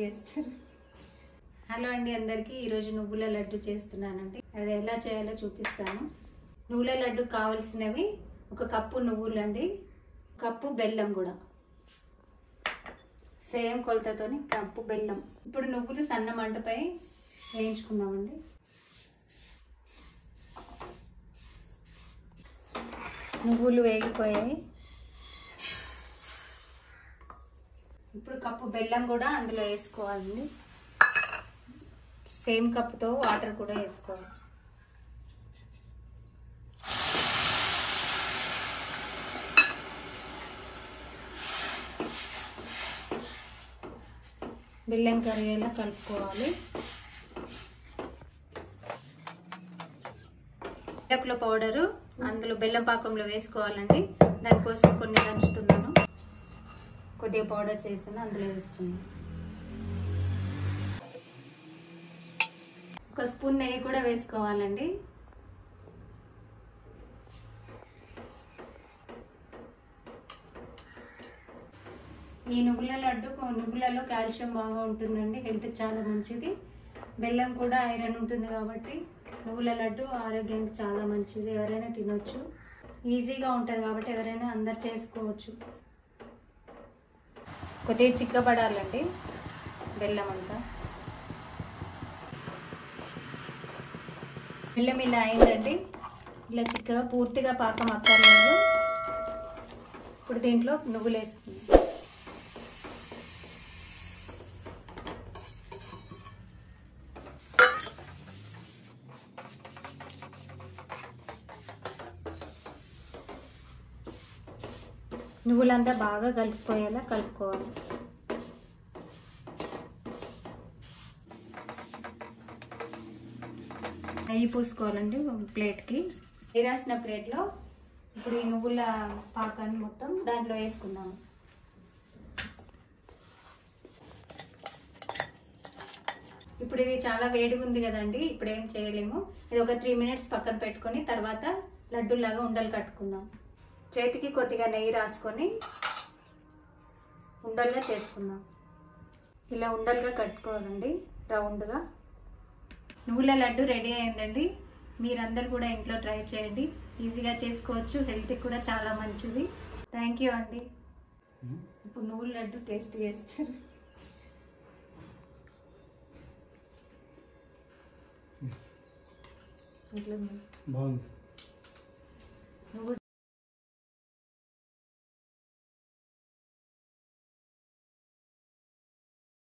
చేస్తారు. హలో అండి అందరికీ, ఈరోజు నువ్వుల లడ్డు చేస్తున్నానండి. అది ఎలా చేయాలో చూపిస్తాను. నువ్వుల లడ్డు కావాల్సినవి 1 కప్పు నువ్వులు అండి, కప్పు బెల్లం కూడా సేమ్ కొలతతోని కప్పు బెల్లం. ఇప్పుడు నువ్వులు సన్న మంటపై వేయించుకుందామండి. నువ్వులు వేగిపోయాయి. ఇప్పుడు కప్పు బెల్లం కూడా అందులో వేసుకోవాలండి. సేమ్ కప్పుతో వాటర్ కూడా వేసుకోవాలి. బెల్లం కరిగేలా కలుపుకోవాలి. యాలకుల పౌడరు అందులో బెల్లం పాకంలో వేసుకోవాలండి. దానికోసం కొన్ని దంచుతున్నాను. కొద్దిగా పౌడర్ చేసిన అందులో వేసుకున్నాను. 1 స్పూన్ నెయ్యి కూడా వేసుకోవాలండి. ఈ నువ్వుల లడ్డు నువ్వులలో కాల్షియం బాగా ఉంటుందండి, హెల్త్ చాలా మంచిది. బెల్లం కూడా ఐరన్ ఉంటుంది కాబట్టి నువ్వుల లడ్డు ఆరోగ్యానికి చాలా మంచిది. ఎవరైనా తినొచ్చు, ఈజీగా ఉంటుంది కాబట్టి ఎవరైనా అందరు చేసుకోవచ్చు. కొద్దిగా చిక్కబడాలండి బెల్లం అంతా. బెల్లం ఇలా అయిందండి, ఇలా చిక్కగా పూర్తిగా పాకం అక్కర్లేదు. ఇప్పుడు దీంట్లో నువ్వులు వేసుకుందాం. నువ్వులంతా బాగా కలిసిపోయేలా కలుపుకోవాలి. నెయ్యి పూసుకోవాలండి ప్లేట్కి. నెయ్యి రాసిన ప్లేట్లో ఇప్పుడు ఈ నువ్వుల పాకాన్ని మొత్తం దాంట్లో వేసుకుందాం. ఇప్పుడు ఇది చాలా వేడిగా ఉంది కదండి, ఇప్పుడు ఏం చేయలేము. ఇది ఒక 3 మినిట్స్ పక్కన పెట్టుకొని తర్వాత లడ్డూలాగా ఉండలు కట్టుకుందాం. చేతికి కొద్దిగా నెయ్యి రాసుకొని ఉండలుగా చేసుకుందాం. ఇలా ఉండలుగా కట్టుకోవాలండి రౌండ్గా. నువ్వుల లడ్డు రెడీ అయిందండి. మీరందరూ కూడా ఇంట్లో ట్రై చేయండి, ఈజీగా చేసుకోవచ్చు, హెల్త్కి కూడా చాలా మంచిది. థ్యాంక్ యూ అండి. ఇప్పుడు నువ్వుల లడ్డు టేస్ట్ చేస్తారు. బాగుంది.